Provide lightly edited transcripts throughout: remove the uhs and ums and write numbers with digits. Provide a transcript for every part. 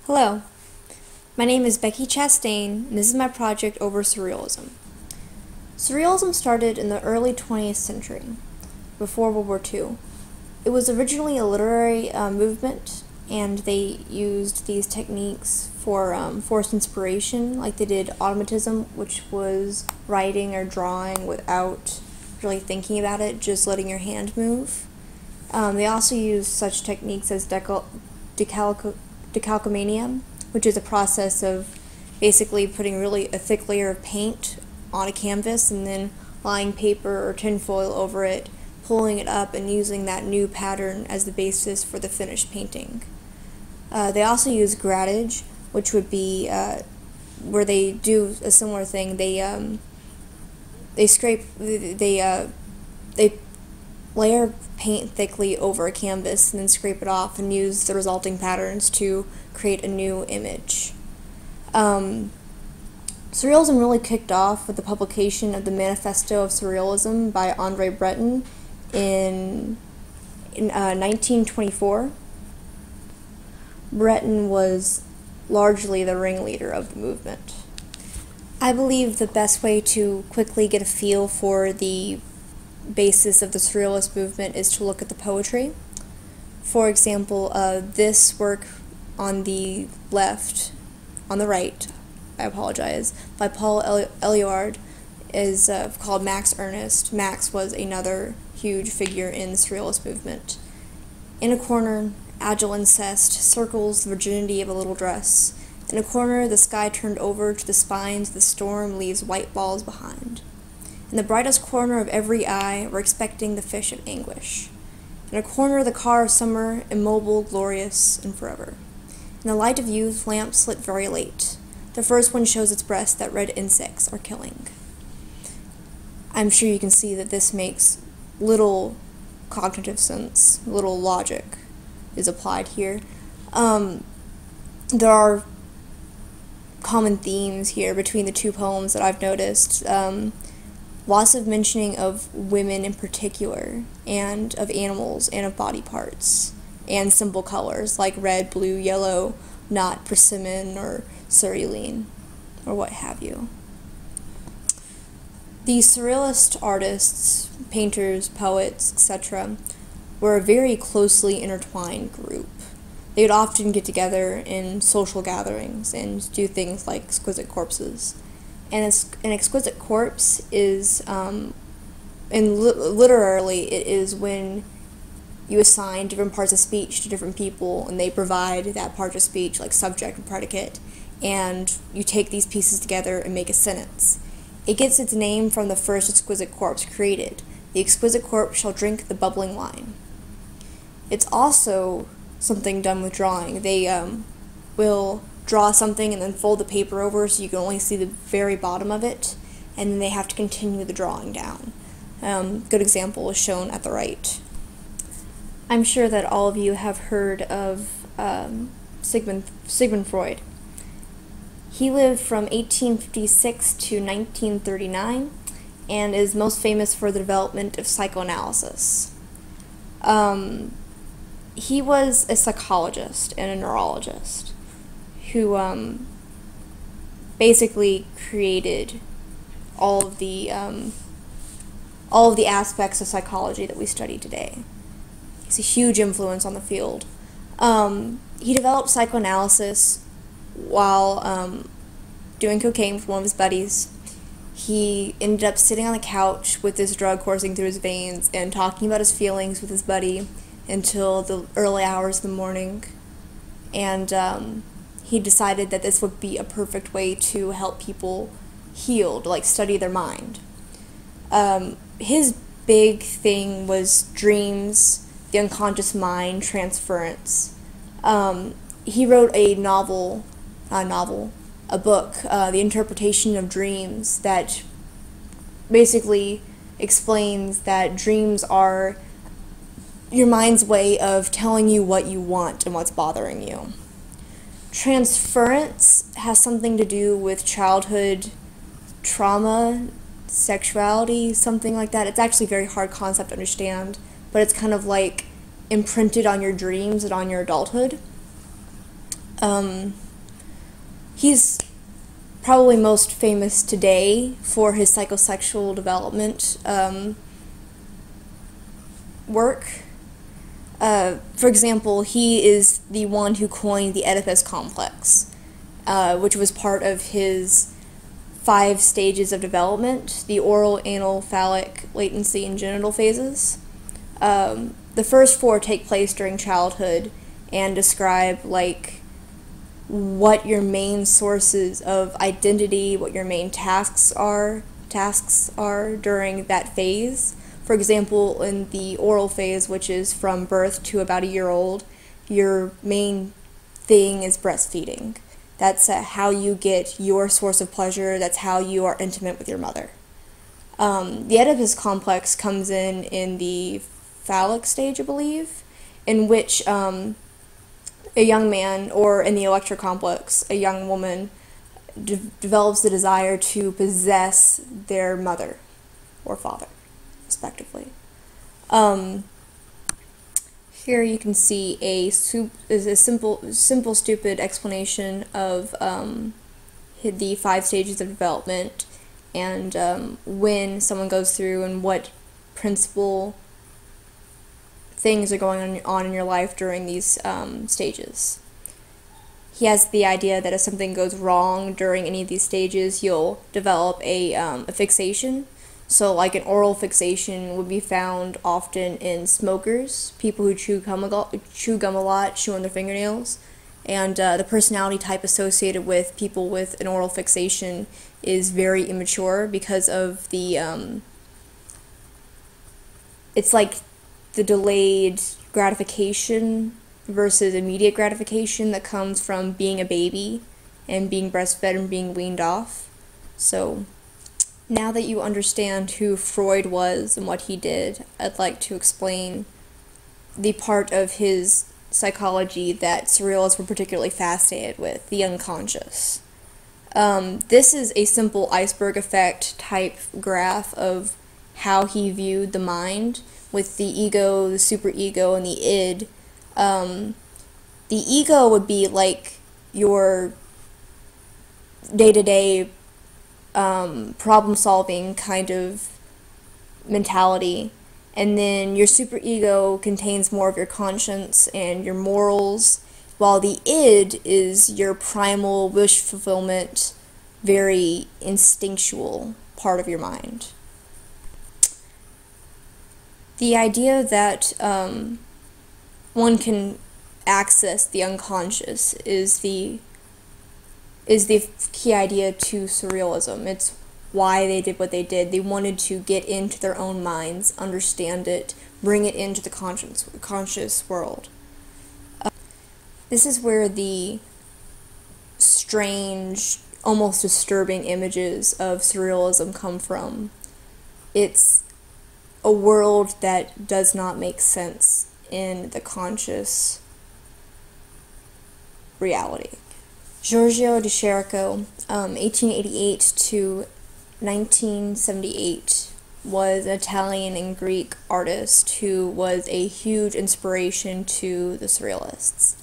Hello, my name is Becky Chastain, and this is my project over Surrealism. Surrealism started in the early 20th century, before World War II. It was originally a literary movement, and they used these techniques for forced inspiration, like they did automatism, which was writing or drawing without really thinking about it, just letting your hand move. They also used such techniques as decalcomania, which is a process of basically putting really a thick layer of paint on a canvas and then lying paper or tinfoil over it, pulling it up and using that new pattern as the basis for the finished painting. They also use grattage, which would be where they do a similar thing. They layer paint thickly over a canvas and then scrape it off and use the resulting patterns to create a new image. Surrealism really kicked off with the publication of the Manifesto of Surrealism by Andre Breton in 1924. Breton was largely the ringleader of the movement. I believe the best way to quickly get a feel for the basis of the Surrealist movement is to look at the poetry. For example, this work on the right, I apologize, by Paul Eluard is called Max Ernst. Max was another huge figure in the Surrealist movement. In a corner, agile incest circles the virginity of a little dress. In a corner, the sky turned over to the spines of the storm leaves white balls behind. In the brightest corner of every eye, we're expecting the fish of anguish. In a corner, the car of summer, immobile, glorious, and forever. In the light of youth, lamps lit very late. The first one shows its breast that red insects are killing. I'm sure you can see that this makes little cognitive sense, little logic is applied here. There are common themes here between the two poems that I've noticed. Lots of mentioning of women in particular, and of animals, and of body parts, and symbol colors like red, blue, yellow, not persimmon or cerulean, or what have you. These surrealist artists, painters, poets, etc., were a very closely intertwined group. They would often get together in social gatherings and do things like exquisite corpses. And an exquisite corpse is, literally, it is when you assign different parts of speech to different people, and they provide that part of speech, like subject and predicate, and you take these pieces together and make a sentence. It gets its name from the first exquisite corpse created. The exquisite corpse shall drink the bubbling wine. It's also something done with drawing. They will draw something and then fold the paper over so you can only see the very bottom of it, and then they have to continue the drawing down. Good example is shown at the right. I'm sure that all of you have heard of Sigmund Freud. He lived from 1856 to 1939 and is most famous for the development of psychoanalysis. He was a psychologist and a neurologist who basically created all of the aspects of psychology that we study today. He's a huge influence on the field. He developed psychoanalysis while doing cocaine with one of his buddies. He ended up sitting on the couch with this drug coursing through his veins and talking about his feelings with his buddy until the early hours of the morning. And he decided that this would be a perfect way to help people heal, to study their mind. His big thing was dreams, the unconscious mind, transference. He wrote a book, The Interpretation of Dreams, that basically explains that dreams are your mind's way of telling you what you want and what's bothering you. Transference has something to do with childhood trauma, sexuality, something like that. It's actually a very hard concept to understand, but it's kind of like imprinted on your dreams and on your adulthood. He's probably most famous today for his psychosexual development work. For example, he is the one who coined the Oedipus complex, which was part of his 5 stages of development: the oral, anal, phallic, latency, and genital phases. The first 4 take place during childhood and describe what your main sources of identity, what your main tasks are during that phase. For example, in the oral phase, which is from birth to about a year old, your main thing is breastfeeding. That's how you get your source of pleasure. That's how you are intimate with your mother. The Oedipus complex comes in the phallic stage, I believe, in which a young man, or in the electra complex, a young woman develops the desire to possess their mother or father, respectively. Here you can see a simple, stupid explanation of the 5 stages of development and when someone goes through and what principal things are going on in your life during these stages. He has the idea that if something goes wrong during any of these stages, you'll develop a fixation. So like an oral fixation would be found often in smokers, people who chew gum a lot, chew on their fingernails, and the personality type associated with people with an oral fixation is very immature because of the, it's like the delayed gratification versus immediate gratification that comes from being a baby and being breastfed and being weaned off. So now that you understand who Freud was and what he did, I'd like to explain the part of his psychology that surrealists were particularly fascinated with, the unconscious. This is a simple iceberg effect type graph of how he viewed the mind, with the ego, the superego, and the id. The ego would be like your day-to-day problem-solving kind of mentality, and then your superego contains more of your conscience and your morals, while the id is your primal wish fulfillment, very instinctual part of your mind. The idea that one can access the unconscious is the key idea to surrealism. It's why they did what they did. They wanted to get into their own minds, understand it, bring it into the conscious world. This is where the strange, almost disturbing images of surrealism come from. It's a world that does not make sense in the conscious reality. Giorgio de Chirico, 1888 to 1978, was an Italian and Greek artist who was a huge inspiration to the Surrealists.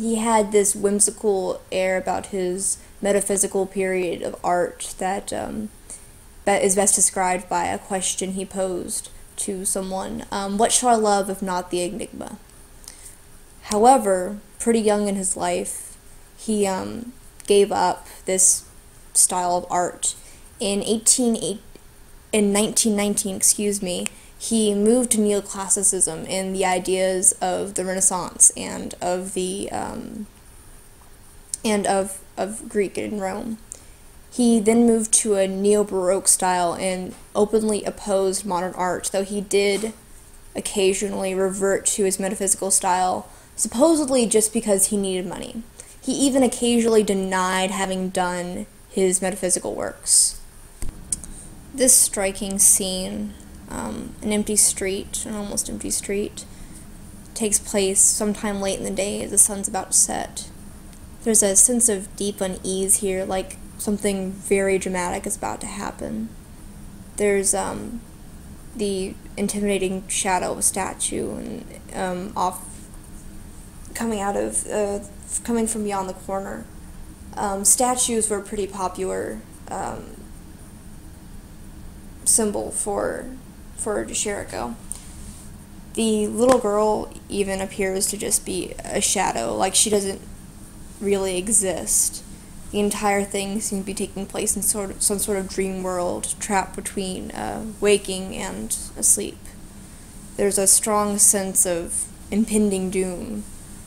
He had this whimsical air about his metaphysical period of art that is best described by a question he posed to someone: what shall I love if not the enigma? However, pretty young in his life, he gave up this style of art. In 1919, he moved to neoclassicism and the ideas of the Renaissance and of the of Greek and Rome. He then moved to a neo-Baroque style and openly opposed modern art, though he did occasionally revert to his metaphysical style, supposedly just because he needed money. He even occasionally denied having done his metaphysical works. This striking scene, an almost empty street, takes place sometime late in the day as the sun's about to set. There's a sense of deep unease here, like something very dramatic is about to happen. There's the intimidating shadow of a statue and off coming out of coming from beyond the corner. Statues were a pretty popular symbol for Jericho. The little girl even appears to just be a shadow, like she doesn't really exist. The entire thing seems to be taking place in some sort of dream world, trapped between waking and asleep. There's a strong sense of impending doom,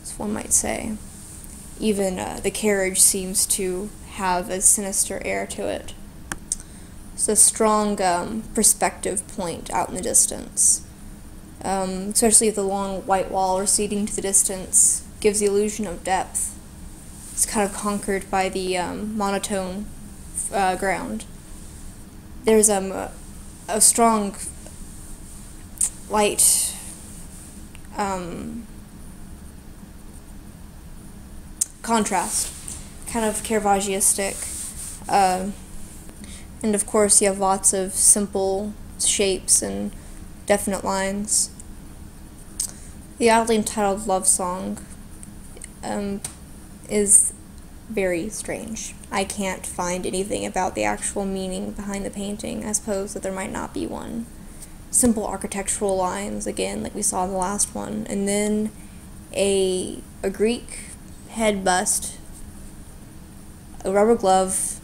as one might say. Even the carriage seems to have a sinister air to it. It's a strong perspective point out in the distance. Especially the long white wall receding to the distance gives the illusion of depth. It's kind of conquered by the monotone ground. There's a strong light contrast, kind of Caravaggioistic, and of course you have lots of simple shapes and definite lines. The oddly entitled love song is very strange. I can't find anything about the actual meaning behind the painting. I suppose that there might not be one. Simple architectural lines, again, like we saw in the last one, and then a Greek head bust, a rubber glove,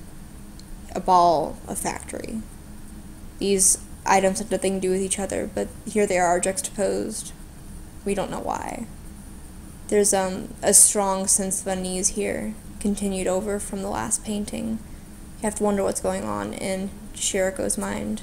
a ball, a factory. These items have nothing to do with each other, but here they are juxtaposed. We don't know why. There's a strong sense of unease here, continued over from the last painting. You have to wonder what's going on in Jericho's mind.